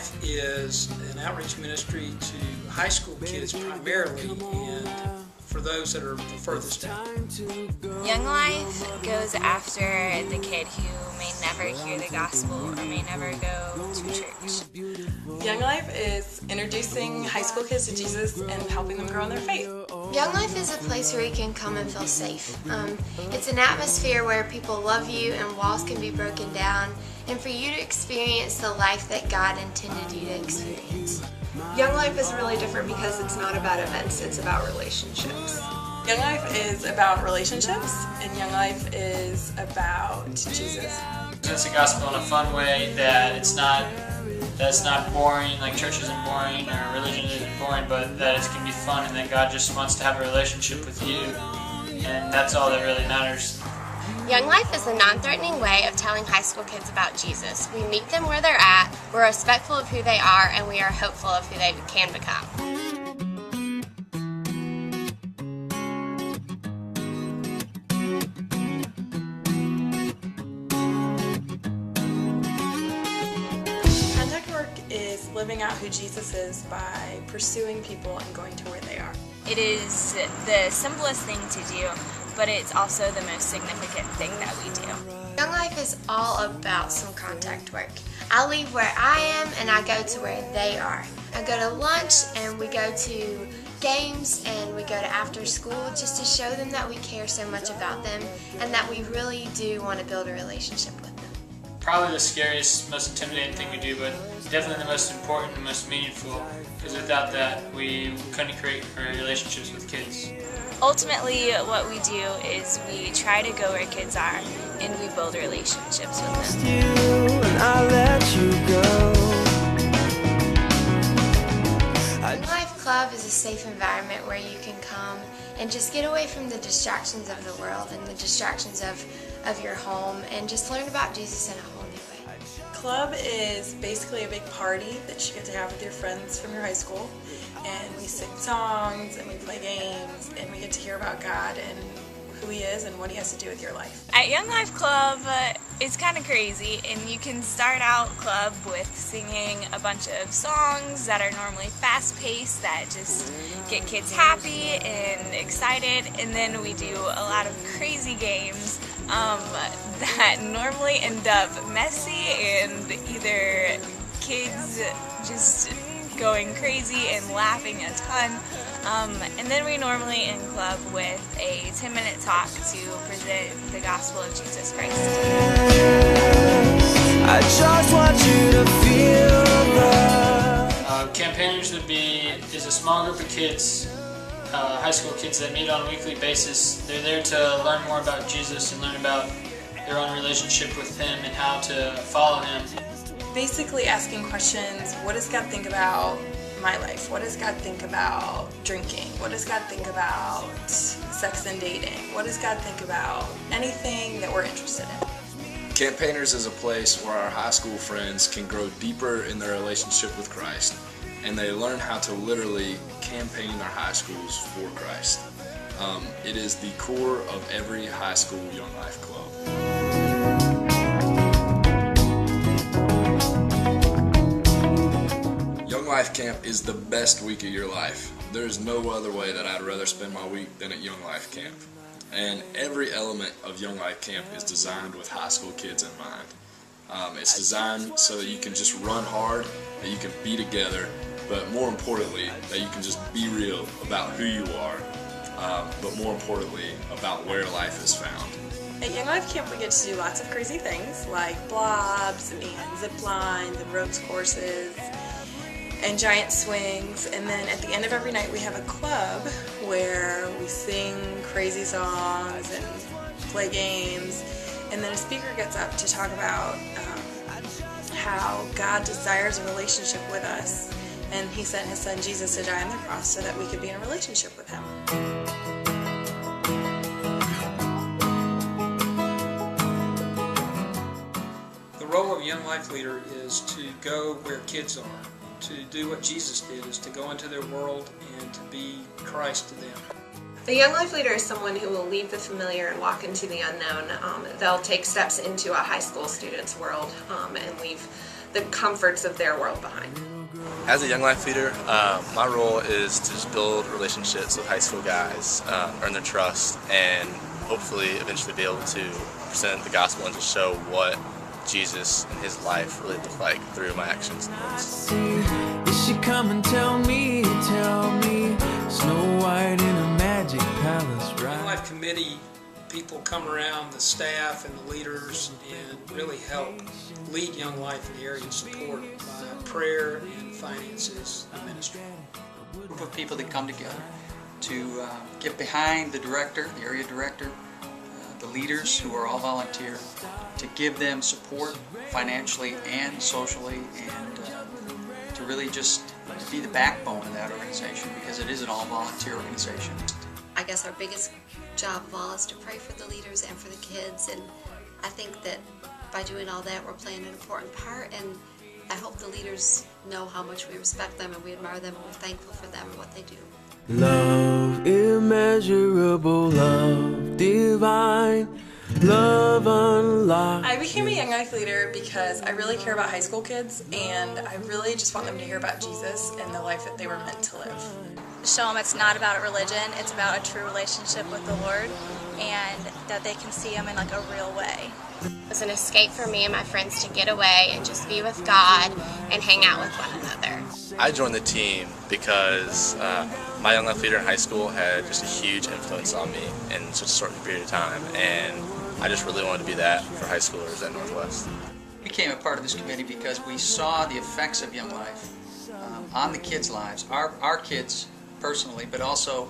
Life is an outreach ministry to high school kids primarily, and for those that are the furthest out. Young Life goes after the kid who may never hear the gospel or may never go to church. Young Life is introducing high school kids to Jesus and helping them grow in their faith. Young Life is a place where you can come and feel safe. It's an atmosphere where people love you and walls can be broken down, and for you to experience the life that God intended you to experience. Young Life is really different because it's not about events, it's about relationships. Young Life is about relationships, and Young Life is about Jesus. It's the gospel in a fun way that's not boring, like church isn't boring or religion isn't boring, but that it can be fun and that God just wants to have a relationship with you, and that's all that really matters. Young Life is a non-threatening way of telling high school kids about Jesus. We meet them where they're at, we're respectful of who they are, and we are hopeful of who they can become. Contact work is living out who Jesus is by pursuing people and going to where they are. It is the simplest thing to do, but it's also the most significant thing that we do. Young Life is all about some contact work. I leave where I am and I go to where they are. I go to lunch and we go to games and we go to after school just to show them that we care so much about them and that we really do want to build a relationship with them. Probably the scariest, most intimidating thing we do, but definitely the most important and most meaningful, because without that we couldn't create relationships with kids. Ultimately, what we do is we try to go where kids are and we build relationships with them. Young Life Club is a safe environment where you can come and just get away from the distractions of the world and the distractions of your home and just learn about Jesus in a whole new way. Club is basically a big party that you get to have with your friends from your high school, and we sing songs and we play games and we get to hear about God and who He is and what He has to do with your life. At Young Life Club, it's kind of crazy, and you can start out club with singing a bunch of songs that are normally fast-paced that just get kids happy and excited, and then we do a lot of crazy games that normally end up messy and either kids just going crazy and laughing a ton. And then we normally end club with a 10-minute talk to present the gospel of Jesus Christ. I just want you to feel the Campaigners is a small group of kids, high school kids that meet on a weekly basis. They're there to learn more about Jesus and learn about their own relationship with Him and how to follow Him. Basically asking questions: what does God think about my life? What does God think about drinking? What does God think about sex and dating? What does God think about anything that we're interested in? Campaigners is a place where our high school friends can grow deeper in their relationship with Christ, and they learn how to literally campaign their high schools for Christ. It is the core of every high school Young Life Club. Young Life Camp is the best week of your life. There's no other way that I'd rather spend my week than at Young Life Camp. And every element of Young Life Camp is designed with high school kids in mind. It's designed so that you can just run hard, that you can be together, but more importantly, that you can just be real about who you are, but more importantly, about where life is found. At Young Life Camp we get to do lots of crazy things like blobs and zip lines and ropes courses and giant swings, and then at the end of every night we have a club where we sing crazy songs and play games, and then a speaker gets up to talk about how God desires a relationship with us, and He sent His Son Jesus to die on the cross so that we could be in a relationship with Him. The role of a Young Life leader is to go where kids are, to do what Jesus did, is to go into their world and to be Christ to them. The Young Life leader is someone who will leave the familiar and walk into the unknown. They'll take steps into a high school student's world and leave the comforts of their world behind. As a Young Life leader, my role is to just build relationships with high school guys, earn their trust, and hopefully eventually be able to present the gospel and just show what Jesus and his life really looked like through my actions and words. Is she come and tell me, Snow White in a magic palace, Young right? Life Committee people come around, the staff and the leaders, and really help lead Young Life in the area of support by prayer and finances and ministry. A group of people that come together to get behind the director, the area director, the leaders who are all volunteer, to give them support financially and socially, and to really just be the backbone of that organization, because it is an all-volunteer organization. I guess our biggest job of all is to pray for the leaders and for the kids, and I think that by doing all that we're playing an important part, and I hope the leaders know how much we respect them and we admire them and we're thankful for them and what they do. Love immeasurable, love divine, love unlocked. I became a Young Life leader because I really care about high school kids, and I really just want them to hear about Jesus and the life that they were meant to live. Show them it's not about a religion, it's about a true relationship with the Lord, and that they can see him in like a real way. It was an escape for me and my friends to get away and just be with God and hang out with one another. I joined the team because my Young Life leader in high school had just a huge influence on me in such a short period of time, and I just really wanted to be that for high schoolers at Northwest. We became a part of this committee because we saw the effects of Young Life on the kids' lives, our kids personally, but also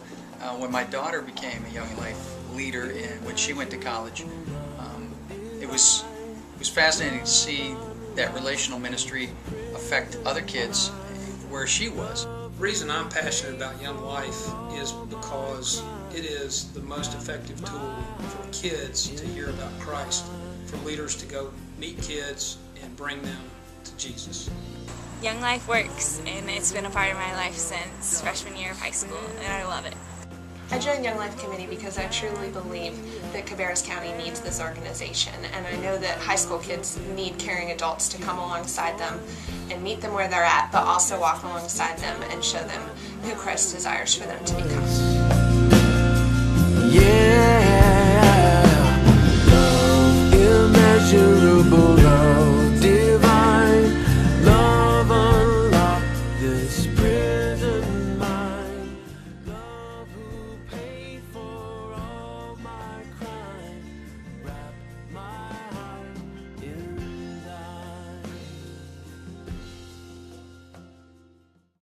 when my daughter became a Young Life leader when she went to college. It was fascinating to see that relational ministry affect other kids where she was. The reason I'm passionate about Young Life is because it is the most effective tool for kids to hear about Christ, for leaders to go meet kids and bring them to Jesus. Young Life works, and it's been a part of my life since freshman year of high school, and I love it. I joined Young Life Committee because I truly believe that Cabarrus County needs this organization, and I know that high school kids need caring adults to come alongside them and meet them where they're at, but also walk alongside them and show them who Christ desires for them to become. Yeah.